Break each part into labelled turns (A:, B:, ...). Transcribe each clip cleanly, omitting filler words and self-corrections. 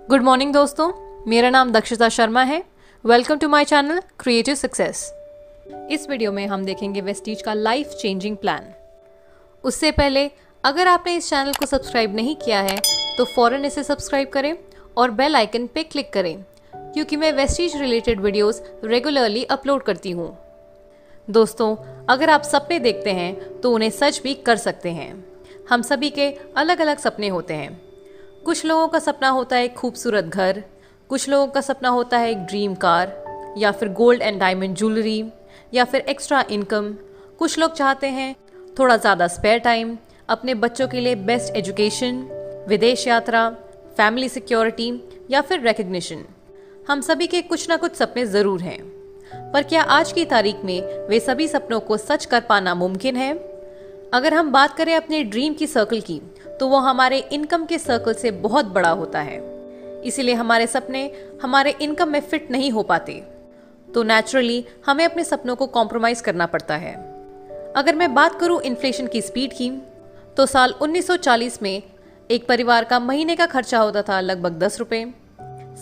A: Good morning दोस्तों, मेरा नाम दक्षिता शर्मा है। Welcome to my channel creative success. इस वीडियो में हम देखेंगे वेस्टीज का लाइफ चेंजिंग प्लान। उससे पहले अगर आपने इस चैनल को सब्सक्राइब नहीं किया है तो फ़ौरन इसे सब्सक्राइब करें और बेल आइकन पे क्लिक करें, क्योंकि मैं Vestige related videos regularly upload करती हूँ। दोस्तों, अगर आप सपने देखते हैं तो उन्हें सच भी कर सकते हैं। हम सभी के अलग अलग सपने होते हैं। कुछ लोगों का सपना होता है एक खूबसूरत घर, कुछ लोगों का सपना होता है एक ड्रीम कार या फिर गोल्ड एंड डायमंड ज्वेलरी या फिर एक्स्ट्रा इनकम। कुछ लोग चाहते हैं थोड़ा ज़्यादा स्पेयर टाइम, अपने बच्चों के लिए बेस्ट एजुकेशन, विदेश यात्रा, फैमिली सिक्योरिटी या फिर रिकग्निशन। हम सभी के कुछ ना कुछ सपने ज़रूर हैं, पर क्या आज की तारीख में वे सभी सपनों को सच कर पाना मुमकिन है? अगर हम बात करें अपने ड्रीम की सर्कल की, तो वो हमारे इनकम के सर्कल से बहुत बड़ा होता है। इसीलिए हमारे सपने हमारे इनकम में फिट नहीं हो पाते, तो नेचुरली हमें अपने सपनों को कॉम्प्रोमाइज़ करना पड़ता है। अगर मैं बात करूं इन्फ्लेशन की स्पीड की, तो साल 1940 में एक परिवार का महीने का खर्चा होता था लगभग 10 रुपये।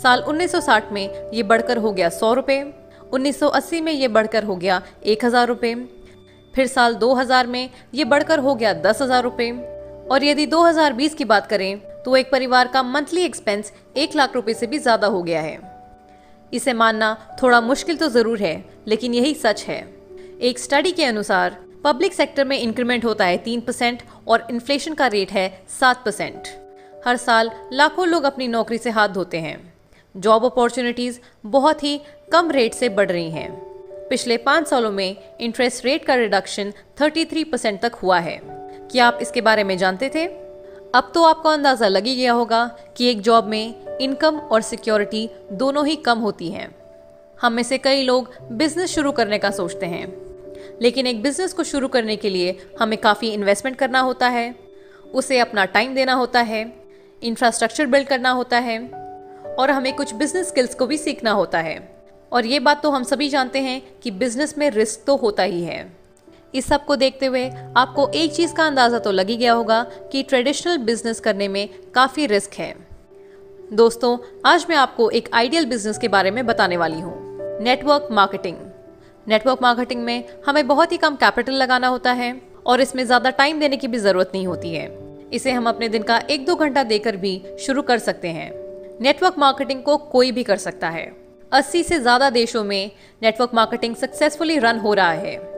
A: साल 1960 में ये बढ़कर हो गया 100 रुपये, 1980 में ये बढ़कर हो गया 1000 रुपये, फिर साल 2000 में ये बढ़कर हो गया 10,000 रुपये, और यदि 2020 की बात करें तो एक परिवार का मंथली एक्सपेंस 1 लाख रुपए से भी ज़्यादा हो गया है। इसे मानना थोड़ा मुश्किल तो ज़रूर है, लेकिन यही सच है। एक स्टडी के अनुसार पब्लिक सेक्टर में इंक्रीमेंट होता है 3% और इन्फ्लेशन का रेट है 7%। हर साल लाखों लोग अपनी नौकरी से हाथ धोते हैं। जॉब अपॉर्चुनिटीज़ बहुत ही कम रेट से बढ़ रही हैं। पिछले 5 सालों में इंटरेस्ट रेट का रिडक्शन 33% तक हुआ है। क्या आप इसके बारे में जानते थे? अब तो आपको अंदाज़ा लग ही गया होगा कि एक जॉब में इनकम और सिक्योरिटी दोनों ही कम होती हैं। हम में से कई लोग बिजनेस शुरू करने का सोचते हैं, लेकिन एक बिजनेस को शुरू करने के लिए हमें काफ़ी इन्वेस्टमेंट करना होता है, उसे अपना टाइम देना होता है, इंफ्रास्ट्रक्चर बिल्ड करना होता है और हमें कुछ बिजनेस स्किल्स को भी सीखना होता है। और ये बात तो हम सभी जानते हैं कि बिजनेस में रिस्क तो होता ही है। इस सब को देखते हुए आपको एक चीज़ का अंदाज़ा तो लग ही गया होगा कि ट्रेडिशनल बिजनेस करने में काफ़ी रिस्क है। दोस्तों, आज मैं आपको एक आइडियल बिजनेस के बारे में बताने वाली हूँ, नेटवर्क मार्केटिंग। नेटवर्क मार्केटिंग में हमें बहुत ही कम कैपिटल लगाना होता है और इसमें ज़्यादा टाइम देने की भी ज़रूरत नहीं होती है। इसे हम अपने दिन का 1-2 घंटा देकर भी शुरू कर सकते हैं। नेटवर्क मार्केटिंग को कोई भी कर सकता है। 80 से ज़्यादा देशों में नेटवर्क मार्केटिंग सक्सेसफुली रन हो रहा है।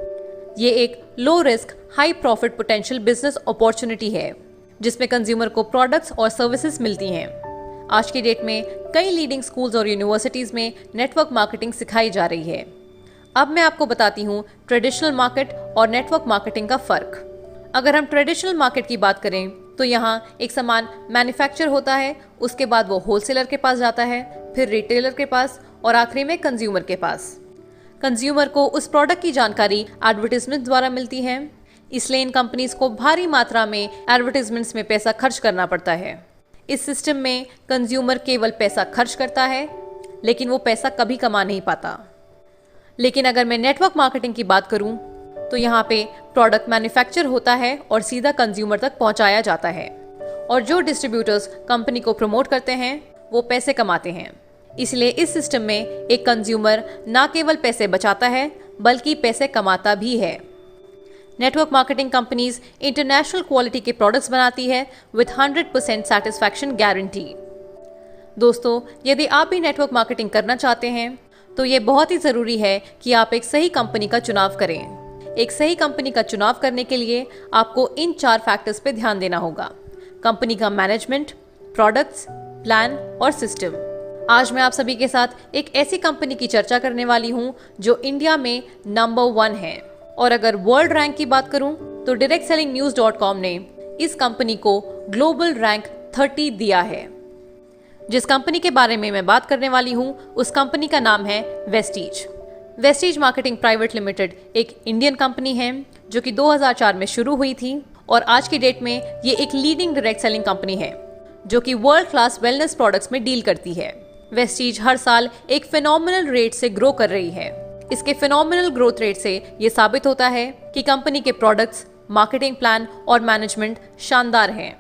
A: ये एक low risk high profit potential business opportunity है, जिसमें कंज्यूमर को प्रोडक्ट्स और सर्विसेज मिलती हैं। आज की डेट में कई लीडिंग स्कूल्स और यूनिवर्सिटीज़ में नेटवर्क मार्केटिंग सिखाई जा रही है। अब मैं आपको बताती हूँ ट्रेडिशनल मार्केट और नेटवर्क मार्केटिंग का फ़र्क। अगर हम ट्रेडिशनल मार्केट की बात करें तो यहाँ एक सामान मैन्युफैक्चर होता है, उसके बाद वो होलसेलर के पास जाता है, फिर रिटेलर के पास और आखिरी में कंज्यूमर के पास। कंज्यूमर को उस प्रोडक्ट की जानकारी एडवर्टीजमेंट द्वारा मिलती है, इसलिए इन कंपनीज को भारी मात्रा में एडवर्टीजमेंट्स में पैसा खर्च करना पड़ता है। इस सिस्टम में कंज्यूमर केवल पैसा खर्च करता है, लेकिन वो पैसा कभी कमा नहीं पाता। लेकिन अगर मैं नेटवर्क मार्केटिंग की बात करूं, तो यहाँ पे प्रोडक्ट मैन्युफैक्चर होता है और सीधा कंज्यूमर तक पहुँचाया जाता है, और जो डिस्ट्रीब्यूटर्स कंपनी को प्रमोट करते हैं वो पैसे कमाते हैं। इसलिए इस सिस्टम में एक कंज्यूमर ना केवल पैसे बचाता है, बल्कि पैसे कमाता भी है। Network marketing companies international quality के प्रोडक्ट्स बनाती है विद 100% सेटिस्फैक्शन गारंटी। दोस्तों, यदि आप भी नेटवर्क मार्केटिंग करना चाहते हैं तो ये बहुत ही ज़रूरी है कि आप एक सही कंपनी का चुनाव करें। एक सही कंपनी का चुनाव करने के लिए आपको इन 4 फैक्टर्स पे ध्यान देना होगा: कंपनी का मैनेजमेंट, प्रोडक्ट्स, प्लान और सिस्टम। आज मैं आप सभी के साथ एक ऐसी कंपनी की चर्चा करने वाली हूं जो इंडिया में नंबर 1 है, और अगर वर्ल्ड रैंक की बात करूं तो directSellingNews.com ने इस कंपनी को ग्लोबल रैंक 30 दिया है। जिस कंपनी के बारे में मैं बात करने वाली हूं उस कंपनी का नाम है Vestige. Vestige marketing private limited एक इंडियन कंपनी है जो कि 2004 में शुरू हुई थी, और आज की डेट में ये एक लीडिंग डायरेक्ट सेलिंग कंपनी है जो कि वर्ल्ड क्लास वेलनेस प्रोडक्ट्स में डील करती है। वेस्टीज हर साल एक फिनोमिनल रेट से ग्रो कर रही है। इसके फिनोमिनल ग्रोथ रेट से ये साबित होता है कि कंपनी के प्रोडक्ट्स, मार्केटिंग प्लान और मैनेजमेंट शानदार हैं।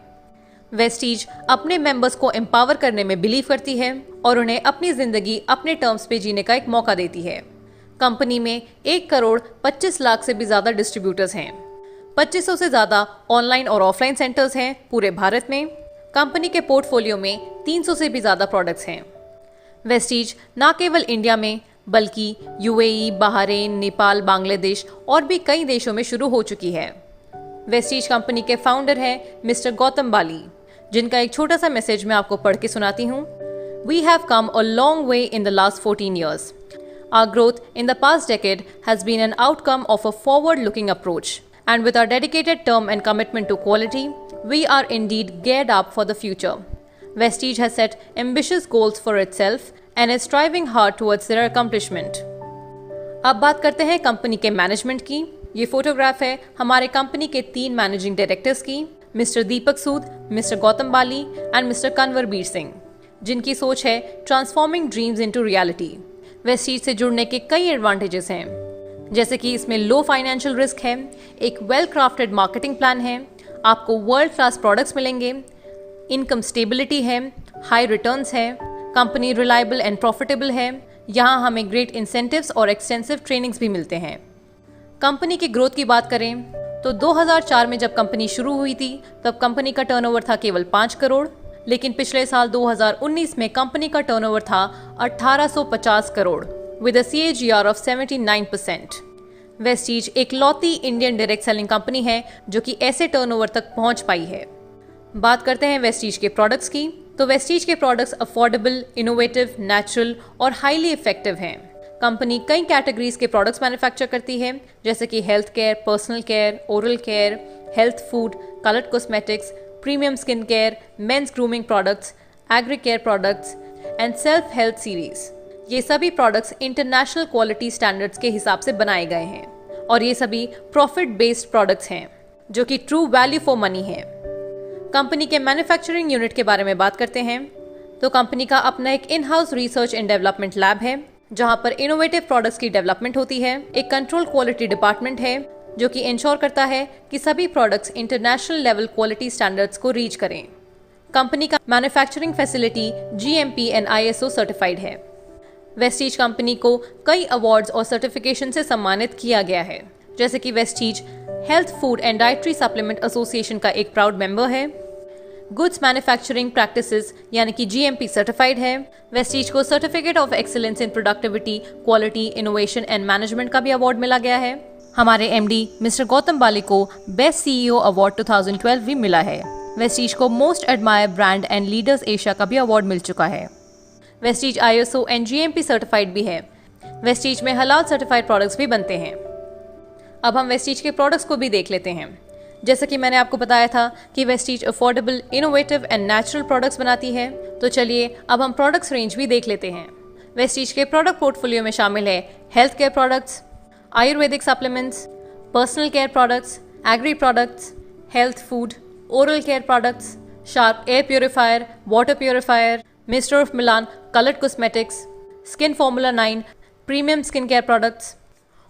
A: वेस्टीज अपने मेंबर्स को एम्पावर करने में बिलीव करती है और उन्हें अपनी जिंदगी अपने टर्म्स पे जीने का एक मौका देती है। कंपनी में 1 करोड़ 25 लाख से भी ज्यादा डिस्ट्रीब्यूटर्स हैं। 2500 से ज्यादा ऑनलाइन और ऑफलाइन सेंटर्स हैं पूरे भारत में। कंपनी के पोर्टफोलियो में 300 से भी ज्यादा प्रोडक्ट्स हैं। वेस्टीज न केवल इंडिया में बल्कि यूएई, बहरीन, नेपाल, बांग्लादेश और भी कई देशों में शुरू हो चुकी है। वेस्टीज कंपनी के फाउंडर हैं मिस्टर गौतम बाली, जिनका एक छोटा सा मैसेज मैं आपको पढ़ के सुनाती हूँ। We have come a long way in the last 14 years. Our growth in the past decade has been an outcome of a forward-looking approach. And with our dedicated term and commitment to quality, we are indeed geared up for the future. Vestige has set ambitious goals for itself and is striving hard towards their accomplishment. अब बात करते हैं company के management की। ये photograph है हमारे company के 3 मैनेजिंग डायरेक्टर्स की, mister Deepak Sood, mister Gautam Bali and mister Kanwarbir Singh, जिनकी सोच है transforming dreams into reality. Vestige से जुड़ने के कई एडवांटेजेस हैं, जैसे कि इसमें लो फाइनेंशियल रिस्क है, एक वेल क्राफ्टेड मार्केटिंग प्लान है, आपको वर्ल्ड क्लास प्रोडक्ट्स मिलेंगे, इनकम स्टेबिलिटी है, हाई रिटर्न्स है, कंपनी रिलायबल एंड प्रॉफिटेबल है, यहाँ हमें ग्रेट इंसेंटिव्स और एक्सटेंसिव ट्रेनिंग्स भी मिलते हैं। कंपनी की ग्रोथ की बात करें तो 2004 में जब कंपनी शुरू हुई थी तब कंपनी का टर्नओवर था केवल 5 करोड़, लेकिन पिछले साल 2019 में कंपनी का टर्नओवर था 1850 crore with a CAGR of 79%। Vestige एक लौती इंडियन डायरेक्ट सेलिंग कंपनी है जो कि ऐसे टर्नओवर तक पहुंच पाई है। बात करते हैं वेस्टीज के प्रोडक्ट्स की, तो वेस्टीज के प्रोडक्ट्स अफोर्डेबल, इनोवेटिव, नेचुरल और हाईली इफेक्टिव हैं। कंपनी कई कैटेगरीज के प्रोडक्ट्स मैन्युफैक्चर करती है, जैसे कि health care, personal care, oral care, health food, coloured cosmetics, premium skin care, men's grooming products, agri care products and self health series. ये सभी प्रोडक्ट्स इंटरनेशनल क्वालिटी स्टैंडर्ड्स के हिसाब से बनाए गए हैं और ये सभी प्रॉफिट बेस्ड प्रोडक्ट्स हैं जो कि ट्रू वैल्यू फॉर मनी है। कंपनी के मैन्युफैक्चरिंग यूनिट के बारे में बात करते हैं तो कंपनी का अपना एक in house research and development lab है जहां पर इनोवेटिव प्रोडक्ट्स की डेवलपमेंट होती है। एक कंट्रोल क्वालिटी डिपार्टमेंट है जो कि इंश्योर करता है कि सभी products international level quality standards को रीच करें। कंपनी का manufacturing facility GMP and ISO certified है। वेस्टीज कंपनी को कई अवार्ड्स और सर्टिफिकेशन से सम्मानित किया गया है, जैसे कि Vestige health food and dietary supplement association का एक प्राउड मेंबर है। गुड्स मैन्युफैक्चरिंग प्रैक्टिसेस यानी कि GMP सर्टिफाइड है। वेस्टीज को certificate of excellence in productivity, quality, innovation and management का भी अवार्ड मिला गया है। हमारे MD मिस्टर गौतम बाली को बेस्ट CEO अवार्ड 2012 भी मिला है। वेस्टीज को most admire brand and leaders Asia का भी अवार्ड मिल चुका है। Vestige ISO and GMP certified भी है। वेस्टीज में हलाल सर्टिफाइड प्रोडक्ट्स भी बनते हैं। अब हम वेस्टीज के प्रोडक्ट्स को भी देख लेते हैं। जैसा कि मैंने आपको बताया था कि Vestige affordable, innovative and natural products बनाती है, तो चलिए अब हम प्रोडक्ट्स रेंज भी देख लेते हैं। वेस्टीज के प्रोडक्ट पोर्टफोलियो में शामिल है health care products, Ayurvedic supplements, personal care products, agri products, health food, oral care products, Sharp air purifier, water purifier, mister of Milan coloured cosmetics, skin formula 9 premium skin care products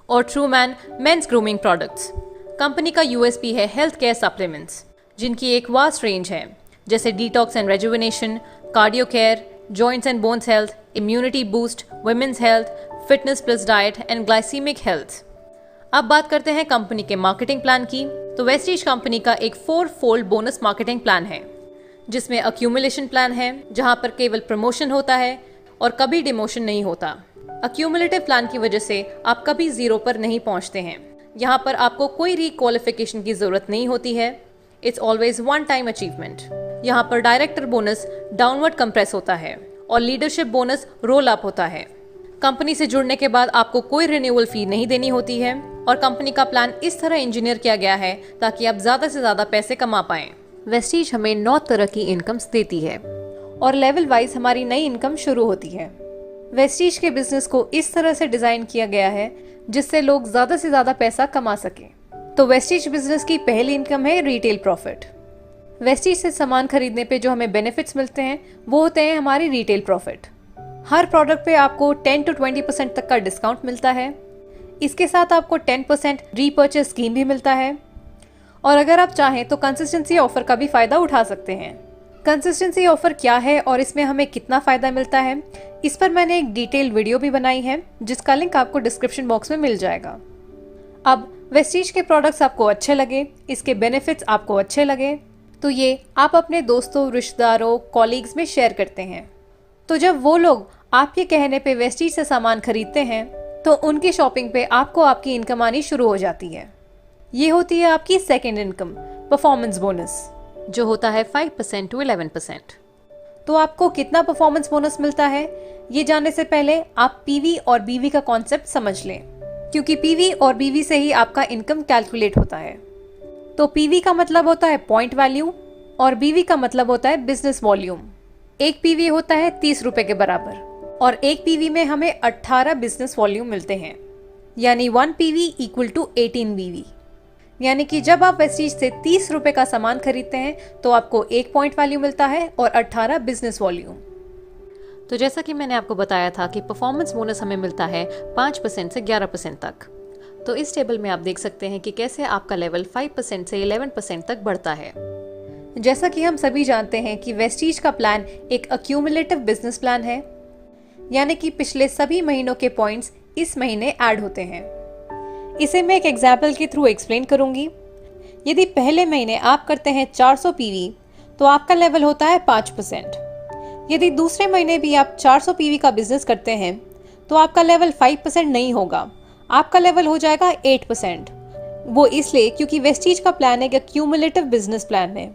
A: और true man men's grooming products. Company का USP है health care supplements, जिनकी एक vast range है, जैसे detox and rejuvenation, cardio care, joints and bones health, immunity boost, women's health, fitness plus diet and glycaemic health. अब बात करते हैं कंपनी के मार्केटिंग प्लान की, तो वेस्टीज कंपनी का एक 4-fold बोनस मार्केटिंग प्लान है, जिसमें अक्यूमुलेशन प्लान है जहां पर केवल प्रमोशन होता है और कभी डिमोशन नहीं होता। अक्यूमुलेटिव प्लान की वजह से आप कभी जीरो पर नहीं पहुंचते हैं। यहाँ पर आपको कोई रिक्वालिफिकेशन की जरूरत नहीं होती है। It's always one time achievement. यहाँ पर डायरेक्टर बोनस डाउनवर्ड कंप्रेस होता है और लीडरशिप बोनस रोल अप होता है। कंपनी से जुड़ने के बाद आपको कोई रिन्यूअल फी नहीं देनी होती है और कंपनी का प्लान इस तरह इंजीनियर किया गया है ताकि आप ज्यादा से ज्यादा पैसे कमा पाएं। वेस्टीज हमें 9 तरह की इनकम्स देती है और लेवल वाइज हमारी नई इनकम शुरू होती है। वेस्टीज के बिजनेस को इस तरह से डिजाइन किया गया है जिससे लोग ज्यादा से ज्यादा पैसा कमा सकें। तो वेस्टीज बिजनेस की पहली इनकम है रिटेल प्रॉफिट। वेस्टीज से सामान खरीदने पे जो हमें बेनिफिट्स मिलते हैं वो होते हैं हमारी रिटेल प्रॉफिट। हर प्रोडक्ट पे आपको 10 to 20% तक का डिस्काउंट मिलता है। इसके साथ आपको 10% रीपर्चेस स्कीम भी मिलता है और अगर आप चाहें तो कंसिस्टेंसी ऑफर का भी फायदा उठा सकते हैं। कंसिस्टेंसी ऑफर क्या है और इसमें हमें कितना फायदा मिलता है, इस पर मैंने एक डिटेल वीडियो भी बनाई है जिसका लिंक आपको डिस्क्रिप्शन बॉक्स में मिल जाएगा। अब वेस्टीज के प्रोडक्ट्स आपको अच्छे लगे, इसके बेनिफिट्स आपको अच्छे लगे, तो ये आप अपने दोस्तों, रिश्तेदारों, कॉलीग्स में शेयर करते हैं। तो जब वो लोग आपके कहने पे वेस्टीज से सामान खरीदते हैं तो उनकी शॉपिंग पे आपको आपकी इनकम आनी शुरू हो जाती है। ये होती है आपकी सेकेंड इनकम, परफॉर्मेंस बोनस, जो होता है 5% to 11%। तो आपको कितना परफॉर्मेंस बोनस मिलता है, ये जानने से पहले आप पीवी और बीवी का कॉन्सेप्ट समझ लें, क्योंकि पीवी और बीवी से ही आपका इनकम कैलकुलेट होता है। तो पीवी का मतलब होता है पॉइंट वैल्यू और बीवी का मतलब होता है बिजनेस वॉल्यूम। एक पीवी होता है 30 रुपए के बराबर और एक पीवी में हमें 18 बिजनेस वॉल्यूम मिलते हैं, यानी 1 पीवी इक्वल टू 18 बीवी। यानी कि जब आप वेस्टीज से 30 रुपए का सामान खरीदते हैं तो आपको 1 पॉइंट वैल्यू मिलता है और 18 बिजनेस वॉल्यूम। तो जैसा कि मैंने आपको बताया था कि परफॉर्मेंस बोनस हमें मिलता है 5% से 11% तक। तो इस टेबल में आप देख सकते हैं कि कैसे आपका लेवल 5% से 11% तक बढ़ता है। जैसा कि हम सभी जानते हैं कि वेस्टीज का प्लान एक अक्यूमुलेटिव बिजनेस प्लान है, यानी कि पिछले सभी महीनों के पॉइंट्स इस महीने ऐड होते हैं। इसे मैं एक एग्जाम्पल के थ्रू एक्सप्लेन करूंगी। यदि पहले महीने आप करते हैं 400 पीवी तो आपका लेवल होता है 5%। यदि दूसरे महीने भी आप 400 पीवी का बिजनेस करते हैं तो आपका लेवल 5% नहीं होगा, आपका लेवल हो जाएगा 8%। वो इसलिए क्योंकि वेस्टीज का प्लान एक क्यूमुलेटिव बिजनेस प्लान है,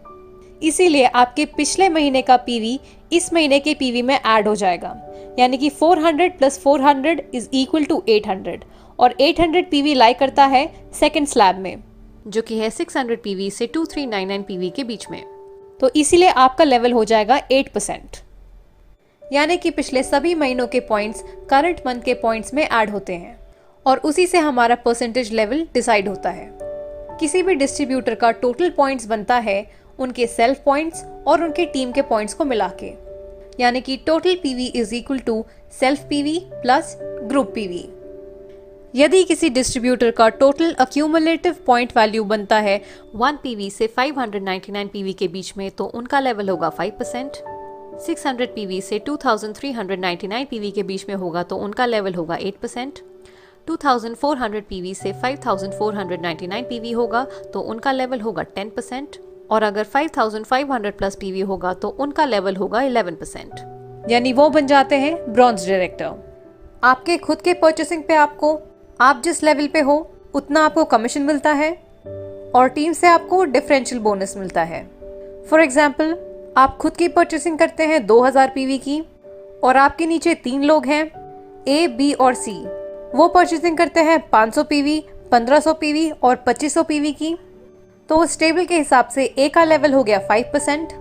A: इसीलिए आपके पिछले महीने का पीवी इस महीने के पीवी में ऐड हो जाएगा, यानी कि 400 प्लस 400 इज इक्वल टू 800 और 800 पीवी लाई करता है सेकंड स्लैब में, जो कि है 600 पीवी से 2399 पीवी के बीच में। तो इसीलिए आपका लेवल हो जाएगा 8%, यानी कि पिछले सभी महीनों के पॉइंट्स करंट मंथ के पॉइंट्स में ऐड होते हैं और उसी से हमारा परसेंटेज लेवल डिसाइड होता है। किसी भी डिस्ट्रीब्यूटर का टोटल पॉइंट्स बनता है उनके सेल्फ पॉइंट्स और उनके टीम के पॉइंट्स को मिला के, यानी कि total PV is equal to self PV plus group PV. यदि किसी डिस्ट्रीब्यूटर का टोटल अक्यूमुलेटिव पॉइंट वैल्यू बनता है 1 पीवी से 599 पीवी के बीच में तो उनका लेवल होगा 5%। 600 पीवी से 2399 पीवी के बीच में होगा तो उनका लेवल होगा 8%। 2400 पीवी से 5499 पीवी होगा तो उनका लेवल होगा 10%। और अगर 5500 प्लस पीवी होगा तो उनका लेवल होगा 11%, यानी वो बन जाते हैं ब्रॉन्ज डायरेक्टर। आपके खुद के परचेसिंग पे आप जिस लेवल पे हो उतना आपको कमीशन मिलता है और टीम से आपको डिफरेंशियल बोनस मिलता है। फॉर एग्जाम्पल, आप खुद की परचेसिंग करते हैं 2000 पीवी की और आपके नीचे 3 लोग हैं, ए, बी और सी। वो परचेसिंग करते हैं 500 पीवी, 1500 पीवी और 2500 पीवी की। तो उस टेबल के हिसाब से ए का लेवल हो गया 5%,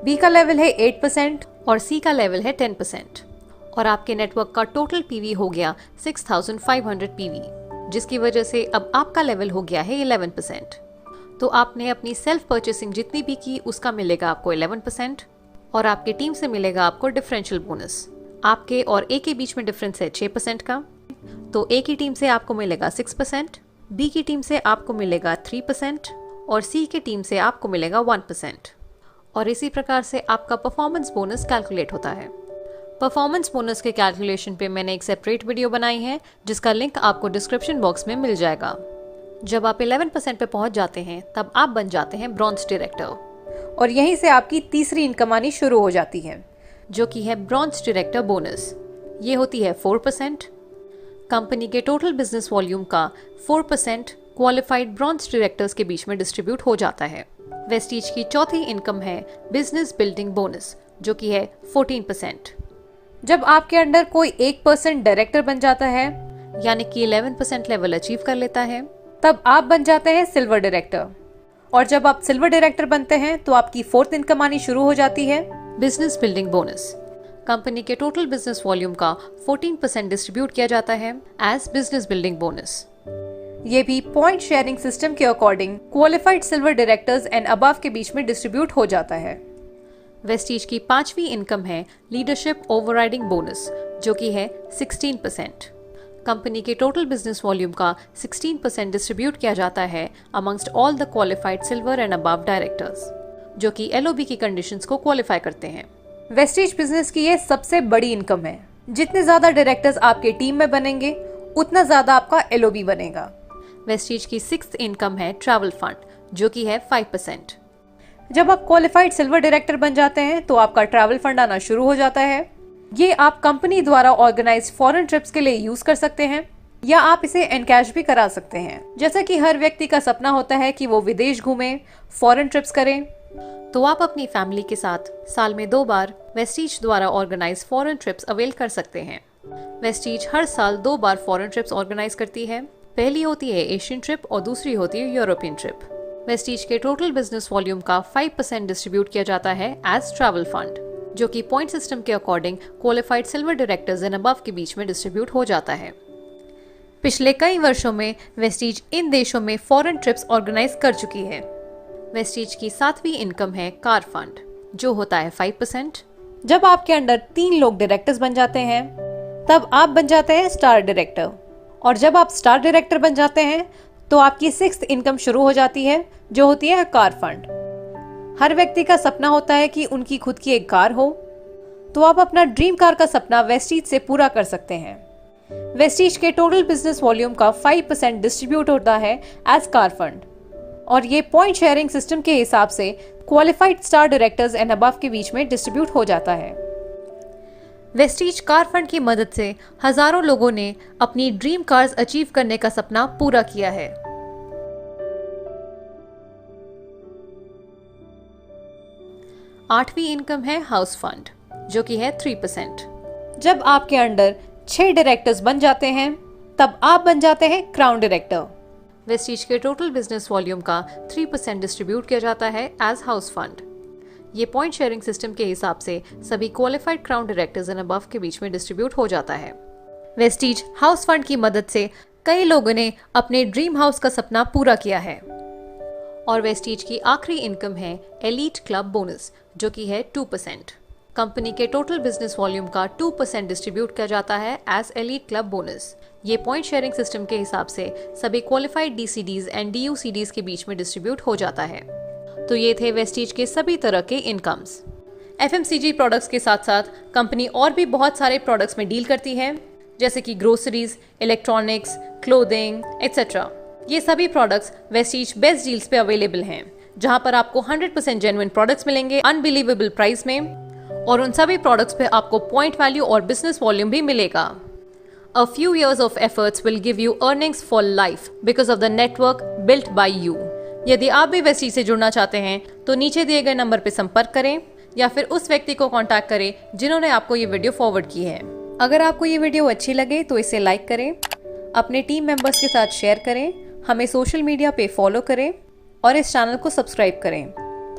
A: बी का लेवल है 8% और सी का लेवल है 10%। और आपके नेटवर्क का टोटल पीवी हो गया 6500 पीवी, जिसकी वजह से अब आपका लेवल हो गया है 11%। तो आपने अपनी सेल्फ परचेसिंग जितनी भी की उसका मिलेगा आपको 11% और आपकी टीम से मिलेगा आपको डिफरेंशियल बोनस। आपके और ए के बीच में डिफरेंस है 6% का, तो ए की टीम से आपको मिलेगा 6%, बी की टीम से आपको मिलेगा 3% और सी की टीम से आपको मिलेगा 1%। और इसी प्रकार से आपका परफॉर्मेंस बोनस कैलकुलेट होता है। परफॉर्मेंस बोनस के कैलकुलेशन पे मैंने एक सेपरेट वीडियो बनाई है जिसका लिंक आपको डिस्क्रिप्शन बॉक्स में मिल जाएगा। जब आप 11% पे पहुंच जाते हैं तब आप बन जाते हैं ब्रॉन्ज डायरेक्टर और यहीं से आपकी तीसरी इनकम आनी शुरू हो जाती है, जो कि है ब्रॉन्ज डायरेक्टर बोनस। ये होती है 4%। कंपनी के टोटल बिजनेस वॉल्यूम का 4% क्वालिफाइड ब्रॉन्ज डायरेक्टर्स के बीच में डिस्ट्रीब्यूट हो जाता है। वेस्टीज की चौथी इनकम है बिजनेस बिल्डिंग बोनस, जो कि है 14%। जब आपके अंडर कोई 1% डायरेक्टर बन जाता है, यानी कि 11% लेवल अचीव कर लेता है, तब आप बन जाते हैं सिल्वर डायरेक्टर। और जब आप सिल्वर डायरेक्टर बनते हैं तो आपकी 4th इनकम आनी शुरू हो जाती है बिजनेस बिल्डिंग बोनस। कंपनी के टोटल बिजनेस वॉल्यूम का 14% डिस्ट्रीब्यूट किया जाता है एज बिजनेस बिल्डिंग बोनस। ये भी पॉइंट शेयरिंग सिस्टम के according qualified silver directors and above के बीच में डिस्ट्रीब्यूट हो जाता है। वेस्टीज की 5वीं इनकम है लीडरशिप ओवरराइडिंग बोनस, जो कि है 16%। कंपनी के टोटल बिजनेस वॉल्यूम का 16% डिस्ट्रीब्यूट किया जाता है amongst all the qualified silver and above directors. जो कि LOB की कंडीशंस को क्वालिफाई करते हैं।
B: वेस्टीज बिजनेस की ये सबसे बड़ी इनकम है। जितने ज्यादा डायरेक्टर्स आपके टीम में बनेंगे उतना ज्यादा आपका LOB बनेगा।
A: वेस्टीज की 6th इनकम है ट्रैवल फंड, जो कि है 5%।
B: जब आप क्वालिफाइड सिल्वर डायरेक्टर बन जाते हैं तो आपका ट्रैवल फंड आना शुरू हो जाता है। ये आप कंपनी द्वारा ऑर्गेनाइज फॉरेन ट्रिप्स के लिए यूज कर सकते हैं या आप इसे एनकैश भी करा सकते हैं। जैसा कि हर व्यक्ति का सपना होता है कि वो विदेश घूमें, फॉरेन ट्रिप्स करें,
A: तो आप अपनी फैमिली के साथ साल में 2 बार वेस्टीज द्वारा ऑर्गेनाइज फॉरेन ट्रिप्स अवेल कर सकते हैं। वेस्टीज हर साल 2 बार फॉरेन ट्रिप्स ऑर्गेनाइज करती है। पहली होती है एशियन ट्रिप और दूसरी होती है यूरोपियन ट्रिप। वेस्टीज के टोटल बिजनेस वॉल्यूम का 5% डिस्ट्रीब्यूट किया जाता है एज ट्रैवल फंड, जो कि पॉइंट सिस्टम के according qualified silver directors and above के बीच में डिस्ट्रीब्यूट हो जाता है। पिछले कई वर्षों में वेस्टीज इन देशों में फॉरेन ट्रिप्स ऑर्गेनाइज कर चुकी है। वेस्टीज की 7वीं इनकम है कार फंड, जो होता है 5%।
B: जब आपके अंडर 3 लोग डायरेक्टर्स बन जाते हैं तब आप बन जाते हैं स्टार डायरेक्टर, और जब आप स्टार डायरेक्टर बन जाते हैं तो आपकी 6th इनकम शुरू हो जाती है, जो होती है कार फंड। हर व्यक्ति का सपना होता है कि उनकी खुद की एक कार हो, तो आप अपना ड्रीम कार का सपना वेस्टीज से पूरा कर सकते हैं। वेस्टीज के टोटल बिजनेस वॉल्यूम का 5% डिस्ट्रीब्यूट होता है एज कार फंड, और ये पॉइंट शेयरिंग सिस्टम के हिसाब से qualified star directors and above के बीच में डिस्ट्रीब्यूट हो जाता है।
A: वेस्टीज कार फंड की मदद से हजारों लोगों ने अपनी ड्रीम कार्स अचीव करने का सपना पूरा किया है। 8वीं इनकम है हाउस फंड, जो कि है 3%।
B: जब आपके अंडर 6 डायरेक्टर्स बन जाते हैं तब आप बन जाते हैं क्राउन डायरेक्टर।
A: वेस्टीज के टोटल बिजनेस वॉल्यूम का 3% डिस्ट्रीब्यूट किया जाता है एज हाउस फंड। ये पॉइंट शेयरिंग सिस्टम के हिसाब से सभी qualified crown directors and above के बीच में डिस्ट्रीब्यूट हो जाता है। वेस्टीज हाउस फंड की मदद से कई लोगों ने अपने ड्रीम हाउस का सपना पूरा किया है। और वेस्टीज की आखिरी इनकम है एलीट क्लब बोनस, जो कि है 2%। कंपनी के टोटल बिजनेस वॉल्यूम का 2% डिस्ट्रीब्यूट किया जाता है एज एलीट क्लब बोनस। ये पॉइंट शेयरिंग सिस्टम के हिसाब से सभी क्वालिफाइड DCDs एंड DUCDs के बीच में डिस्ट्रीब्यूट हो जाता है। तो ये थे वेस्टीज के सभी तरह के इनकम्स। FMCG प्रोडक्ट्स के साथ साथ कंपनी और भी बहुत सारे प्रोडक्ट्स में डील करती है, जैसे कि ग्रोसरीज, इलेक्ट्रॉनिक्स, क्लोथिंग एक्सेट्रा। ये सभी प्रोडक्ट्स वेस्टीज बेस्ट डील्स पे अवेलेबल हैं, जहां पर आपको 100% जेन्युइन प्रोडक्ट्स मिलेंगे अनबिलीवेबल प्राइस में, और उन सभी प्रोडक्ट्स पे आपको पॉइंट वैल्यू और बिजनेस वॉल्यूम भी मिलेगा। A few years of efforts will give you earnings for life because of the network built by you. यदि आप भी वेस्टीज से जुड़ना चाहते हैं तो नीचे दिए गए नंबर पर संपर्क करें या फिर उस व्यक्ति को कांटेक्ट करें जिन्होंने आपको ये वीडियो फॉरवर्ड की है। अगर आपको ये वीडियो अच्छी लगे तो इसे लाइक करें, अपने टीम मेंबर्स के साथ शेयर करें, हमें सोशल मीडिया पे फॉलो करें और इस चैनल को सब्सक्राइब करें।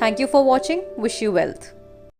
A: Thank you for watching. Wish you wealth.